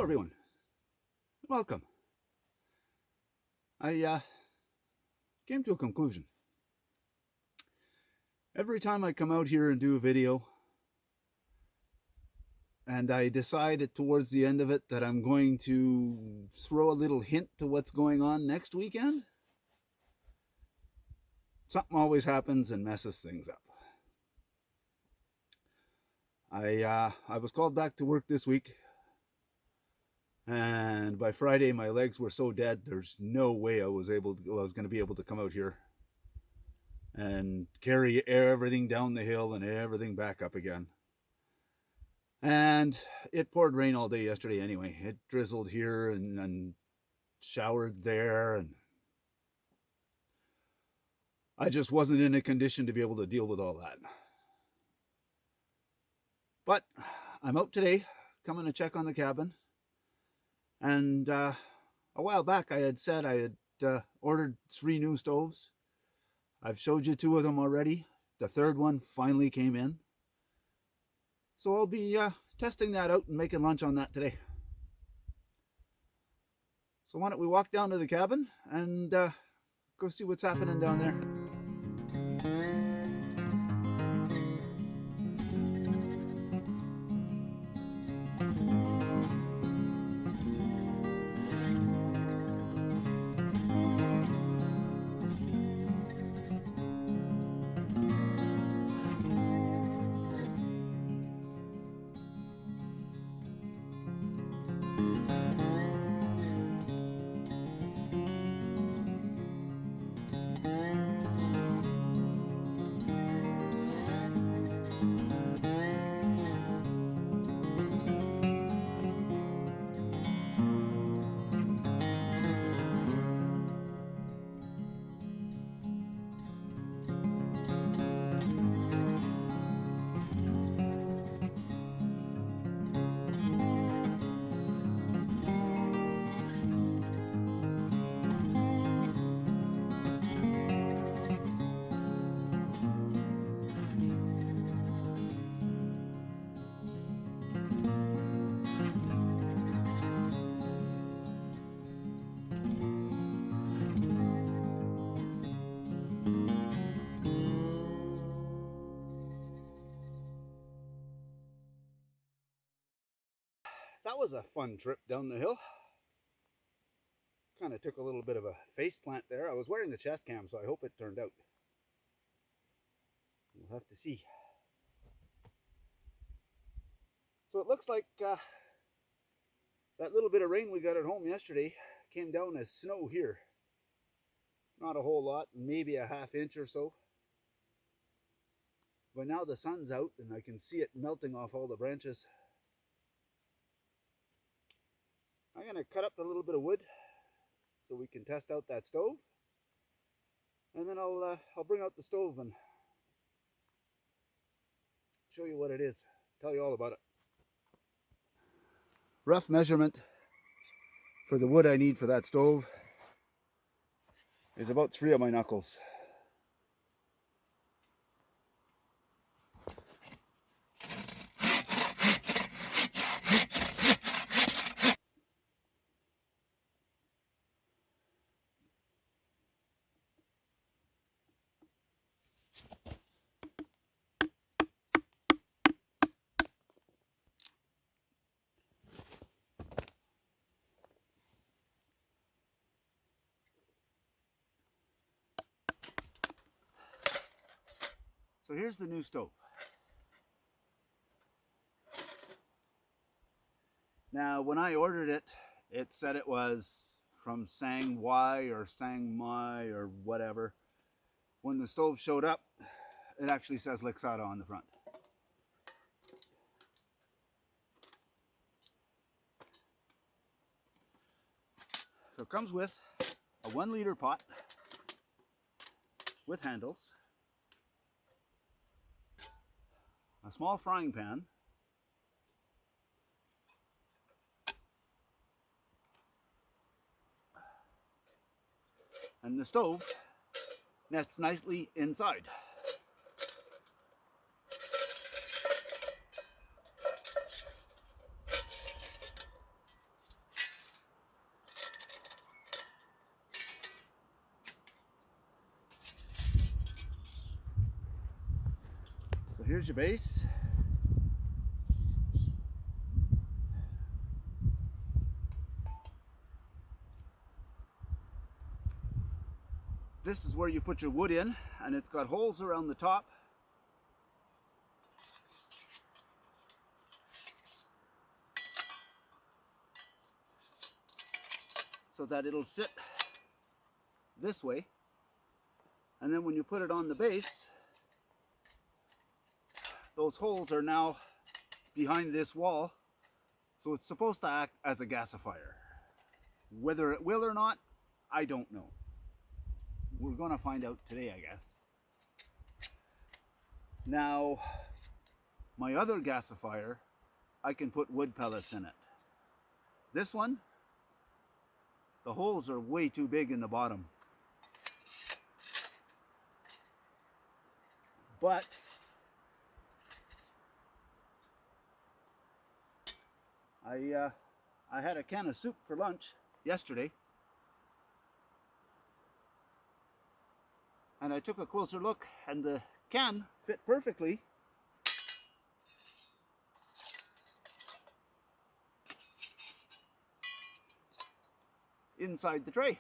Hello everyone, welcome. I came to a conclusion. Every time I come out here and do a video, and I decide towards the end of it that I'm going to throw a little hint to what's going on next weekend, something always happens and messes things up. I was called back to work this week, and by Friday my legs were so dead there's no way I was going to be able to come out here and carry everything down the hill and everything back up again. And it poured rain all day yesterday anyway. It drizzled here and showered there, and I just wasn't in a condition to be able to deal with all that. But I'm out today, coming to check on the cabin. And a while back I had said I had ordered 3 new stoves. I've showed you 2 of them already. The third one finally came in. So I'll be testing that out and making lunch on that today. So why don't we walk down to the cabin and go see what's happening down there. That was a fun trip down the hill. Kind of took a little bit of a face plant there. I was wearing the chest cam, so I hope it turned out. We'll have to see. So it looks like that little bit of rain we got at home yesterday came down as snow here. Not a whole lot, maybe a ½ inch or so. But now the sun's out and I can see it melting off all the branches. I'm going to cut up a little bit of wood so we can test out that stove. And then I'll bring out the stove and show you what it is. Tell you all about it. Rough measurement for the wood I need for that stove is about 3 of my knuckles. So here's the new stove. Now, when I ordered it, it said it was from Sang Wai or Sang Mai or whatever. When the stove showed up, it actually says Lixada on the front. So it comes with a 1-liter pot with handles, a small frying pan, and the stove nests nicely inside. So here's your base. This is where you put your wood in, and it's got holes around the top. So that it'll sit this way. And then when you put it on the base, those holes are now behind this wall. So it's supposed to act as a gasifier. Whether it will or not, I don't know. We're gonna find out today, I guess. Now, my other gasifier, I can put wood pellets in it. This one, the holes are way too big in the bottom. But I had a can of soup for lunch yesterday, and I took a closer look, and the can fit perfectly inside the tray.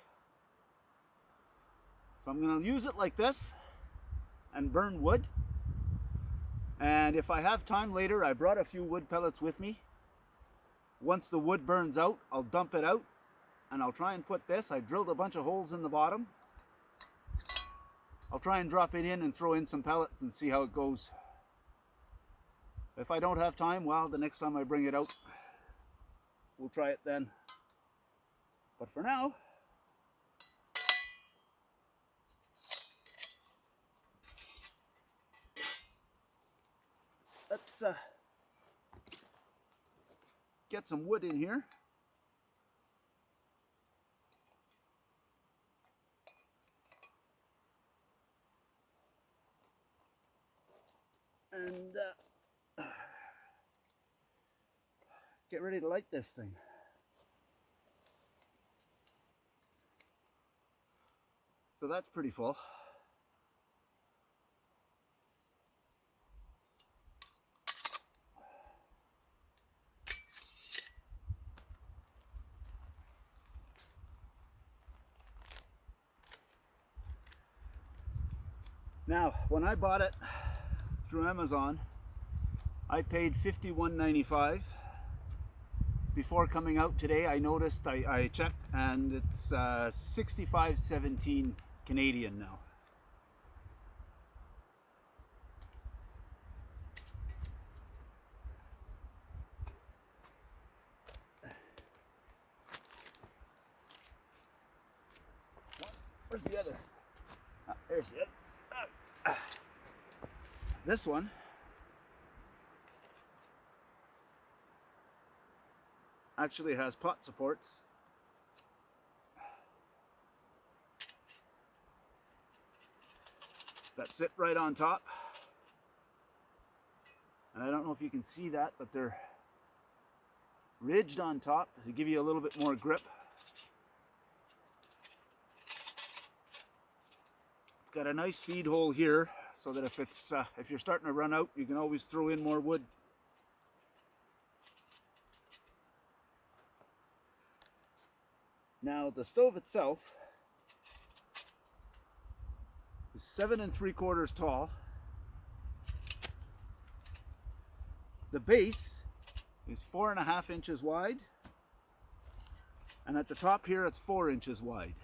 So I'm going to use it like this and burn wood. And if I have time later, I brought a few wood pellets with me. Once the wood burns out, I'll dump it out, and I'll try and put this. I drilled a bunch of holes in the bottom. I'll try and drop it in and throw in some pellets and see how it goes. If I don't have time, well, the next time I bring it out, we'll try it then. But for now, let's get some wood in here. And get ready to light this thing. So that's pretty full. Now, when I bought it through Amazon, I paid $51.95. Before coming out today, I noticed, I checked, and it's $65.17 Canadian now. Where's the other? Ah, there's the other. This one actually has pot supports. That sit right on top. And I don't know if you can see that, but they're ridged on top to give you a little bit more grip. It's got a nice feed hole here, so that if you're starting to run out, you can always throw in more wood. Now the stove itself is 7 3/4 tall. The base is 4.5 inches wide, and at the top here it's 4 inches wide.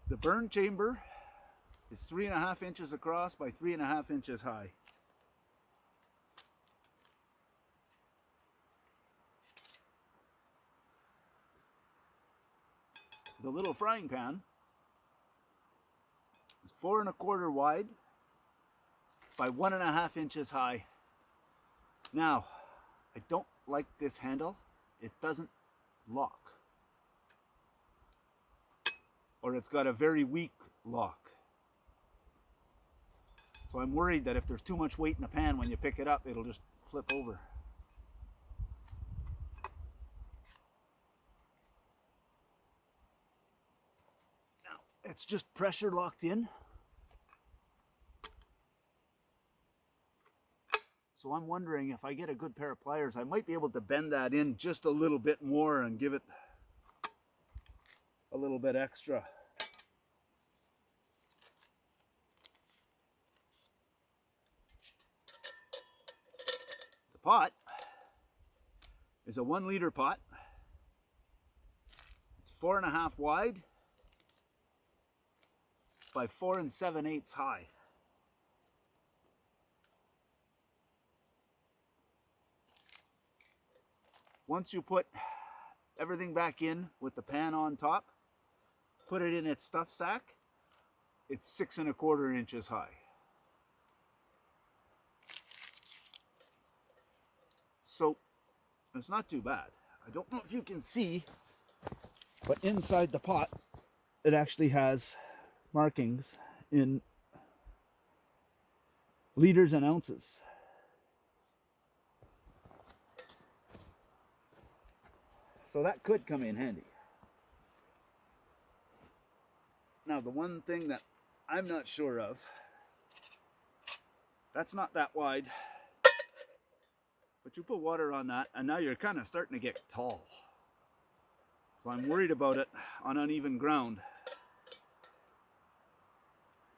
The burn chamber is 3.5 inches across by 3.5 inches high. The little frying pan is 4 1/4 wide by 1.5 inches high. Now, I don't like this handle. It doesn't lock. Or it's got a very weak lock. So I'm worried that if there's too much weight in the pan, when you pick it up, it'll just flip over. Now, it's just pressure locked in. So I'm wondering if I get a good pair of pliers, I might be able to bend that in just a little bit more and give it a little bit extra. The pot is a 1 liter pot. It's 4.5 wide by 4 7/8 high. Once you put everything back in with the pan on top, put it in its stuff sack, it's 6 1/4 inches high. So it's not too bad. I don't know if you can see, but inside the pot, it actually has markings in liters and ounces. So that could come in handy. Now, the one thing that I'm not sure of, that's not that wide, but you put water on that and now you're kind of starting to get tall. So I'm worried about it on uneven ground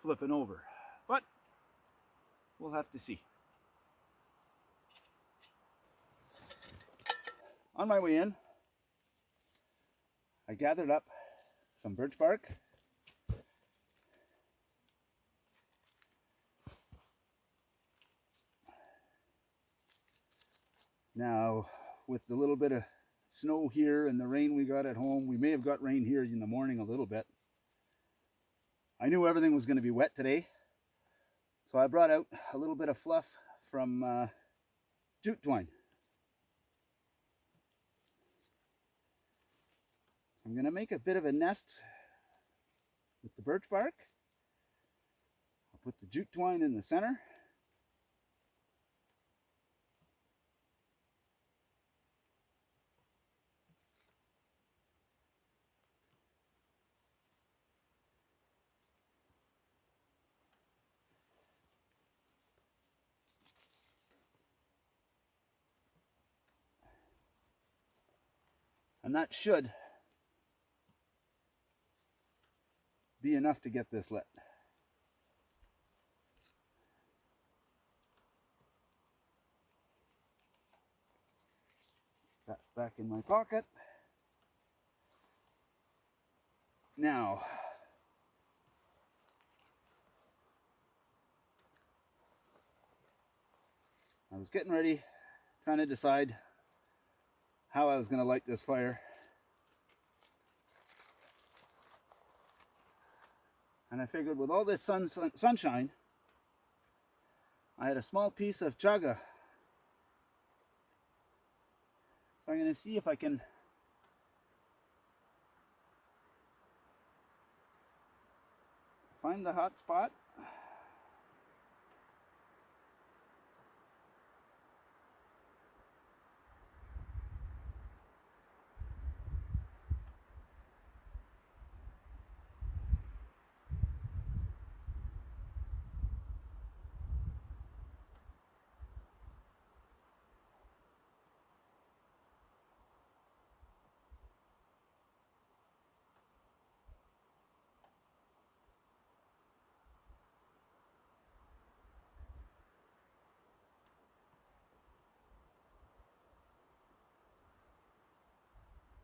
flipping over, but we'll have to see. On my way in, I gathered up some birch bark. Now, with the little bit of snow here and the rain we got at home, we may have got rain here in the morning a little bit. I knew everything was going to be wet today, so I brought out a little bit of fluff from jute twine. I'm going to make a bit of a nest with the birch bark. I'll put the jute twine in the center. And that should be enough to get this lit. That's back in my pocket. Now, I was getting ready, trying to decide how I was going to light this fire. And I figured with all this sunshine, I had a small piece of chaga. So I'm going to see if I can find the hot spot.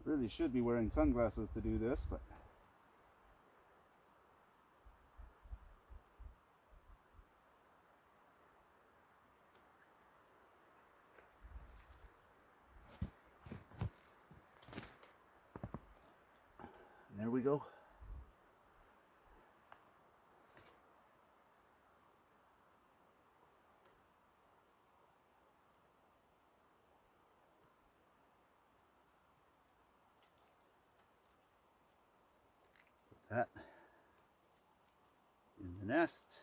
Really should be wearing sunglasses to do this, but there we go. Put that in the nest.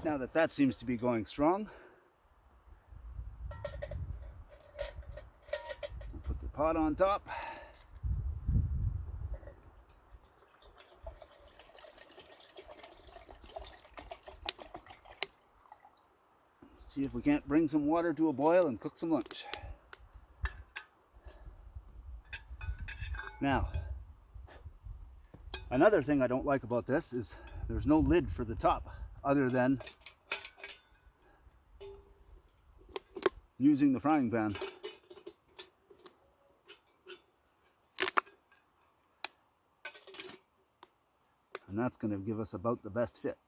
Now that that seems to be going strong, we'll put the pot on top. See if we can't bring some water to a boil and cook some lunch. Now, another thing I don't like about this is there's no lid for the top other than using the frying pan. And that's going to give us about the best fit.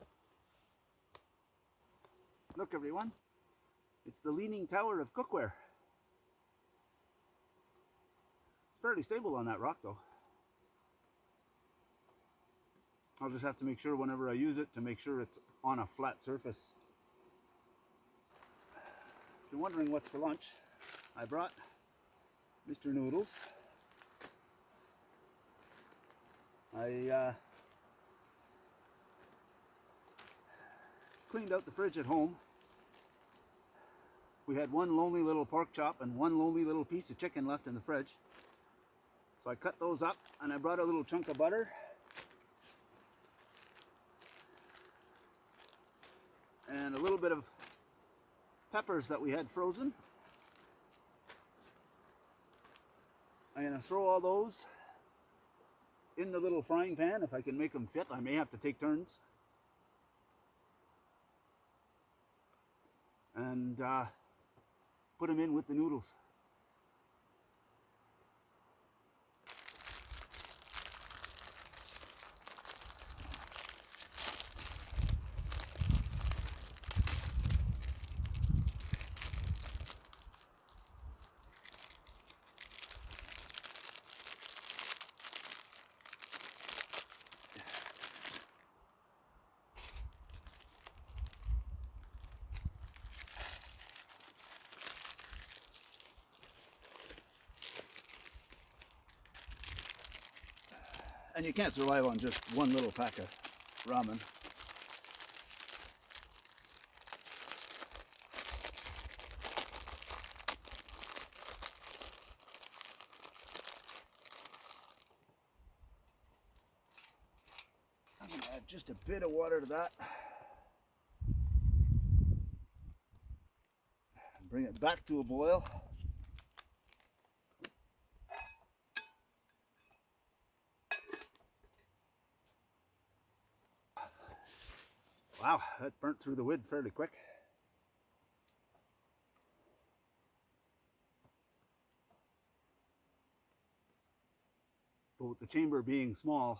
Look everyone, it's the leaning tower of cookware. It's fairly stable on that rock though. I'll just have to make sure whenever I use it to make sure it's on a flat surface. If you're wondering what's for lunch, I brought Mr. Noodles. I cleaned out the fridge at home. We had one lonely little pork chop and one lonely little piece of chicken left in the fridge. So I cut those up and I brought a little chunk of butter. And a little bit of peppers that we had frozen. I'm going to throw all those in the little frying pan if I can make them fit. I may have to take turns. And put them in with the noodles. And you can't survive on just one little pack of ramen. I'm going to add just a bit of water to that. Bring it back to a boil. Wow, that burnt through the wood fairly quick. But with the chamber being small,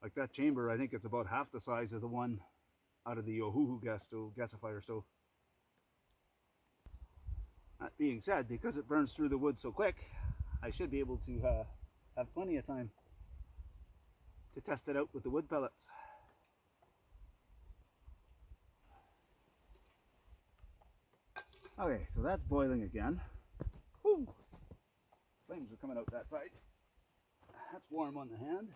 like that chamber, I think it's about half the size of the one out of the Ohuhu gas stove, gasifier stove. That being said, because it burns through the wood so quick, I should be able to have plenty of time to test it out with the wood pellets. Okay, so that's boiling again. Woo! Flames are coming out that side. That's warm on the hand.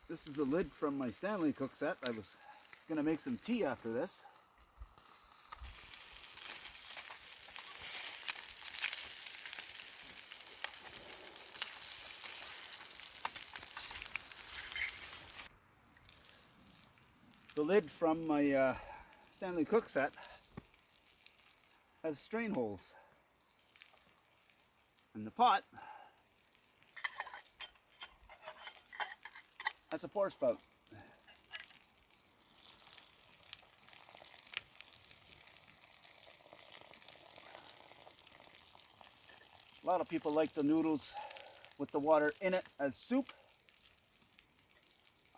This is the lid from my Stanley cook set. I was going to make some tea after this. The lid from my Stanley cook set has strain holes. And the pot has a pour spout. A lot of people like the noodles with the water in it as soup.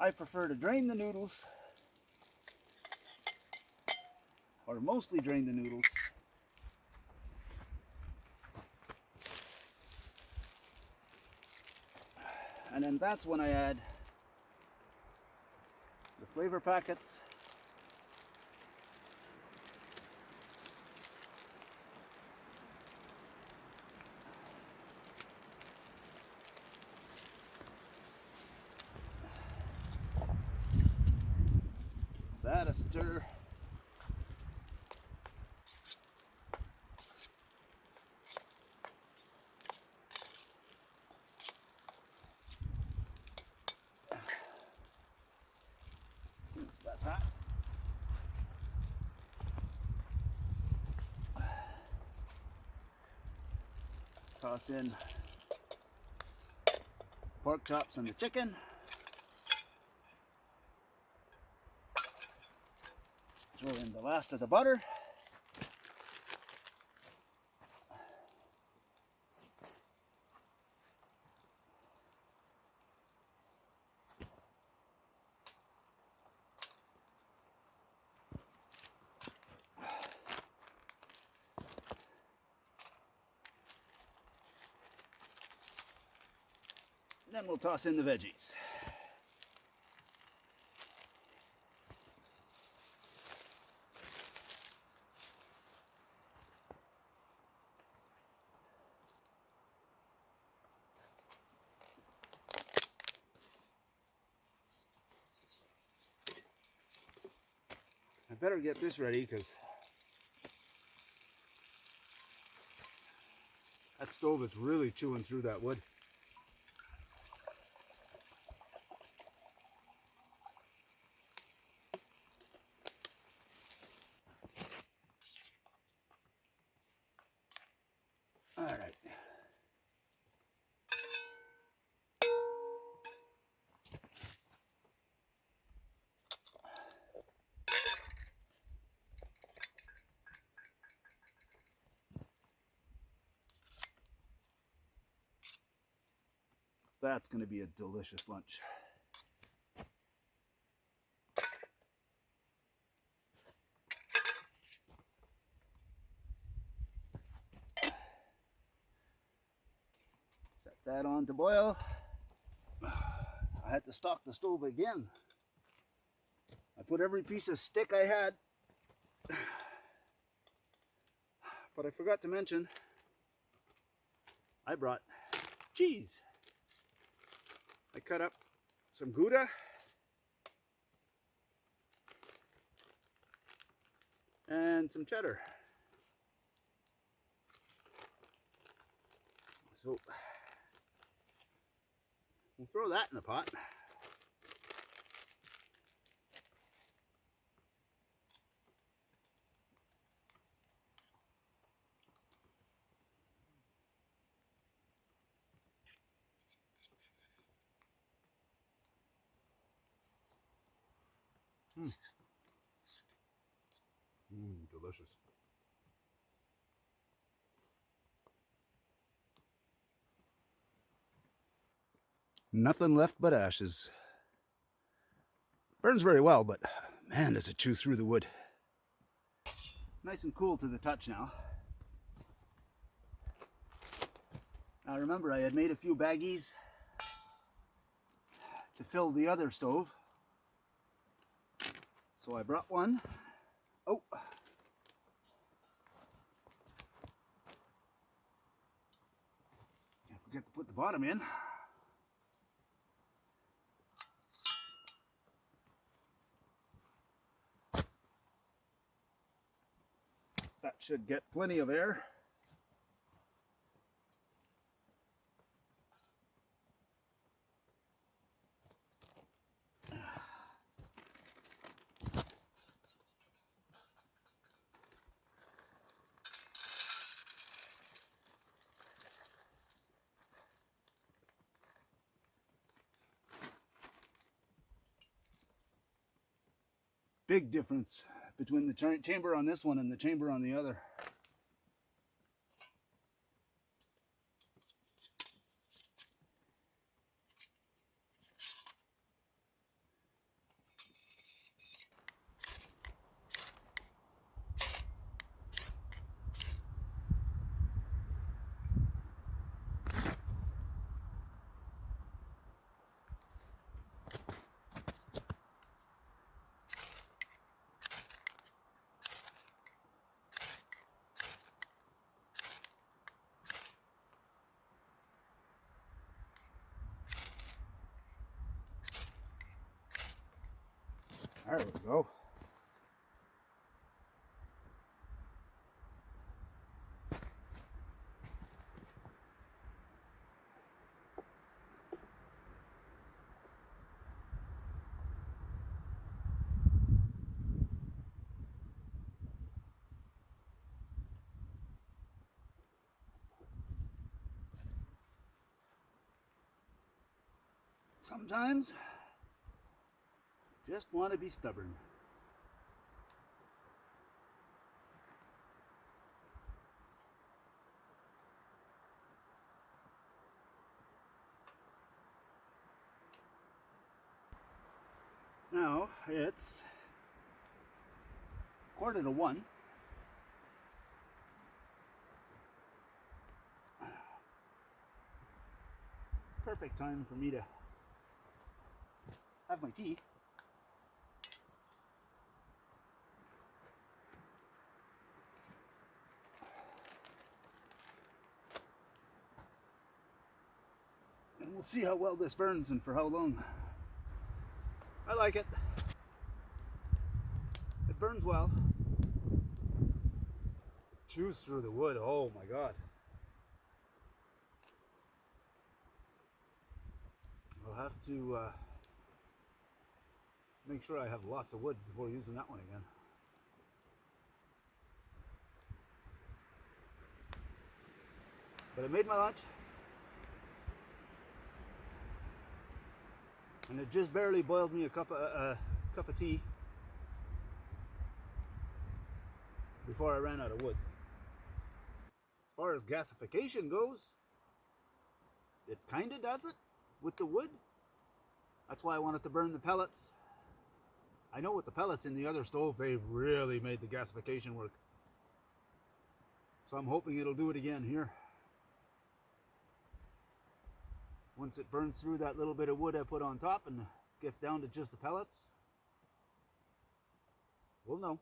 I prefer to drain the noodles, or mostly drain the noodles, and then that's when I add the flavor packets, that a stir. That's hot. Toss in pork chops and the chicken. Throw in the last of the butter. Then we'll toss in the veggies. I better get this ready because that stove is really chewing through that wood. All right. That's going to be a delicious lunch. Set that on to boil. I had to stock the stove again. I put every piece of stick I had, but I forgot to mention I brought cheese. I cut up some Gouda and some cheddar. So we'll throw that in the pot. Delicious. Nothing left but ashes. Burns very well, but man, does it chew through the wood. Nice and cool to the touch now. Now remember, I had made a few baggies to fill the other stove. So I brought one. Oh! Can't forget to put the bottom in. That should get plenty of air. big difference between the chamber on this one and the chamber on the other. There we go. Sometimes just want to be stubborn. Now it's 1:45. Perfect time for me to have my tea. And we'll see how well this burns and for how long. I like it. It burns well. Chews through the wood. Oh my God. I'll have to make sure I have lots of wood before using that one again. But I made my lunch. And it just barely boiled me a cup of tea before I ran out of wood. As far as gasification goes, it kind of does it with the wood. That's why I wanted to burn the pellets. I know with the pellets in the other stove, they really made the gasification work. So I'm hoping it'll do it again here. Once it burns through that little bit of wood I put on top and gets down to just the pellets, we'll know.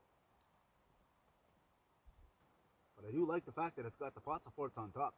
But I do like the fact that it's got the pot supports on top.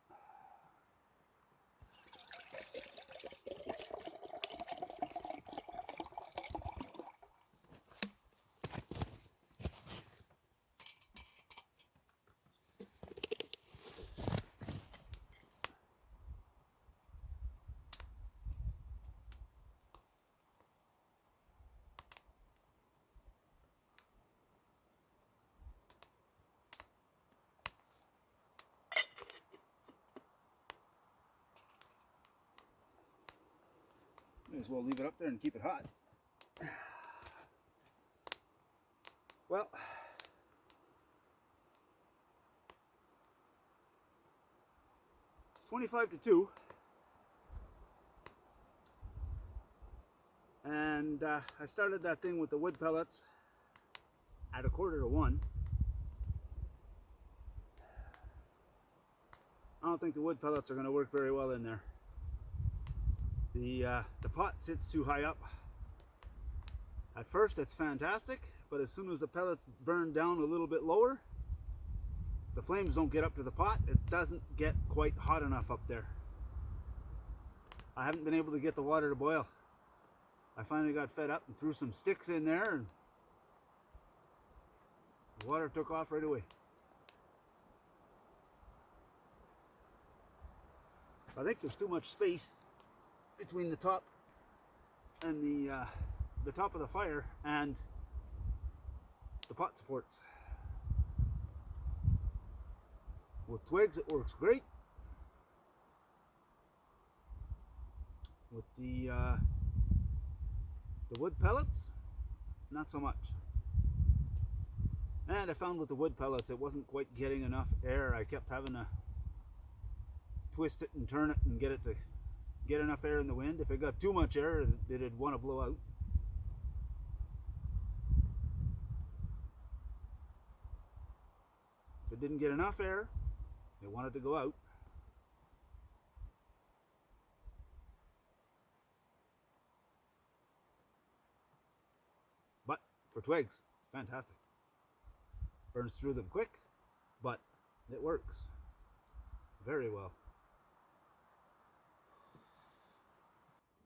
May as well leave it up there and keep it hot. Well, it's 25 to 2. And I started that thing with the wood pellets at 1:45. I don't think the wood pellets are going to work very well in there. The pot sits too high up. At first it's fantastic, but as soon as the pellets burn down a little bit lower, the flames don't get up to the pot. It doesn't get quite hot enough up there. I haven't been able to get the water to boil. I finally got fed up and threw some sticks in there, and the water took off right away. I think there's too much space between the top and the top of the fire and the pot supports. With twigs it works great. With the wood pellets, not so much. And I found with the wood pellets it wasn't quite getting enough air. I kept having to twist it and turn it and get it to get enough air in the wind. If it got too much air, it'd want to blow out. If it didn't get enough air, it wanted to go out. But for twigs, it's fantastic. Burns through them quick, but it works very well.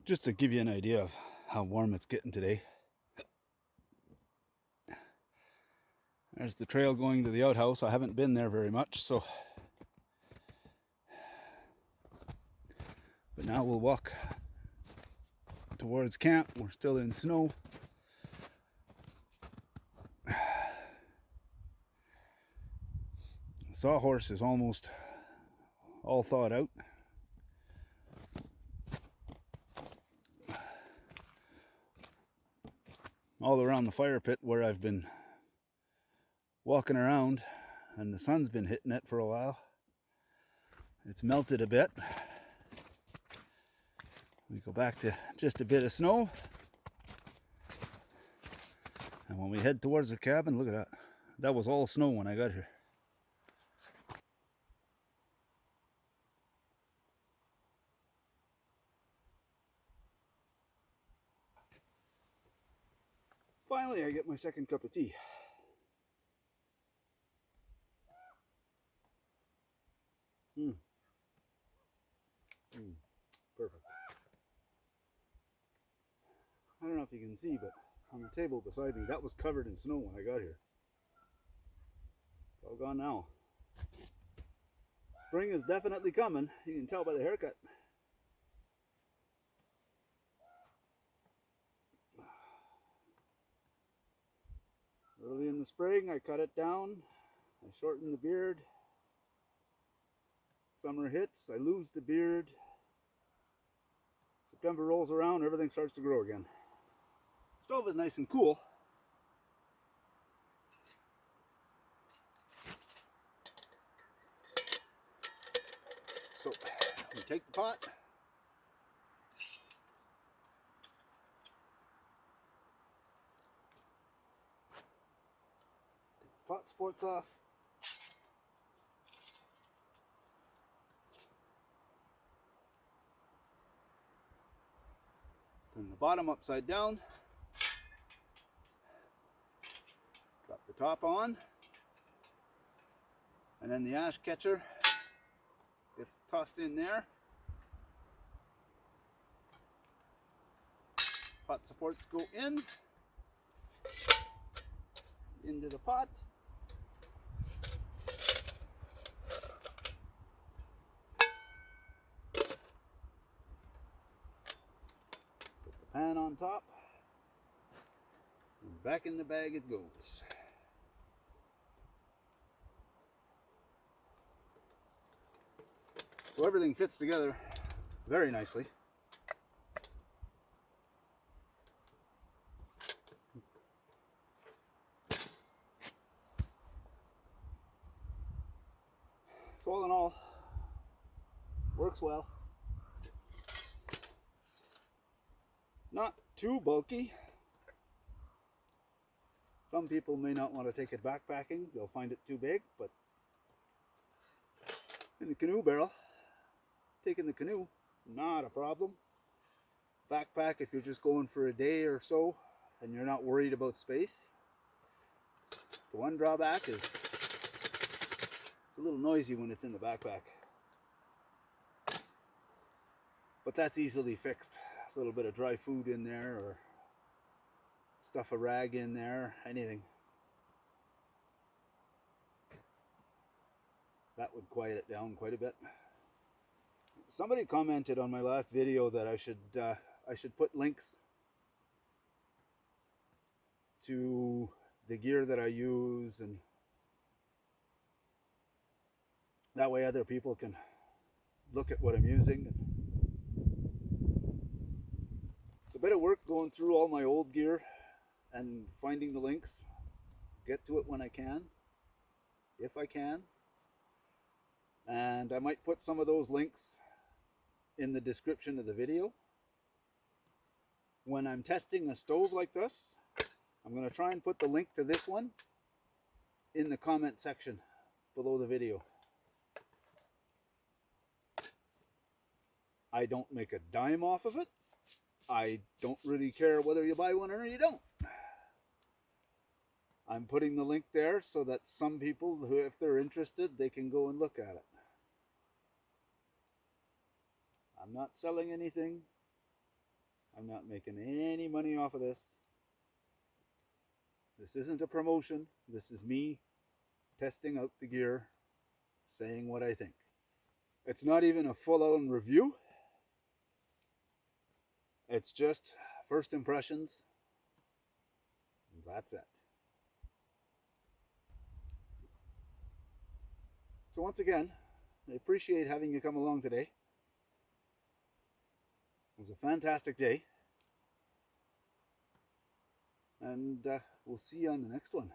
Just to give you an idea of how warm it's getting today. There's the trail going to the outhouse. I haven't been there very much, so. But now we'll walk towards camp. We're still in snow. The sawhorse is almost all thawed out. All around the fire pit where I've been walking around and the sun's been hitting it for a while, it's melted a bit. We go back to just a bit of snow, and when we head towards the cabin, look at that. That was all snow when I got here. Finally, I get my second cup of tea. Perfect. I don't know if you can see, but on the table beside me, that was covered in snow when I got here. It's all gone now. Spring is definitely coming. You can tell by the haircut. Early in the spring, I cut it down. I shorten the beard. Summer hits, I lose the beard. September rolls around, everything starts to grow again. Stove is nice and cool. So we take the pot. Take the pot supports off. Turn the bottom upside down. Drop the top on. And then the ash catcher gets tossed in there. Pot supports go into the pot. Pan on top, and back in the bag it goes. So everything fits together very nicely. So all in all, works well. Not too bulky. Some people may not want to take it backpacking. They'll find it too big, but in the canoe barrel, taking the canoe, not a problem. Backpack if you're just going for a day or so and you're not worried about space. The one drawback is it's a little noisy when it's in the backpack. But that's easily fixed. A little bit of dry food in there, or stuff a rag in there, anything. That would quiet it down quite a bit. Somebody commented on my last video that I should put links to the gear that I use, and that way other people can look at what I'm using. It's a bit of work going through all my old gear and finding the links. get to it when I can, if I can. And I might put some of those links in the description of the video. When I'm testing a stove like this, I'm going to try and put the link to this one in the comment section below the video. I don't make a dime off of it. I don't really care whether you buy one or you don't. I'm putting the link there so that some people who, if they're interested, they can go and look at it. I'm not selling anything. I'm not making any money off of this. This isn't a promotion. This is me testing out the gear, saying what I think. It's not even a full-on review. It's just first impressions. That's it. So once again, I appreciate having you come along today. It was a fantastic day. And we'll see you on the next one.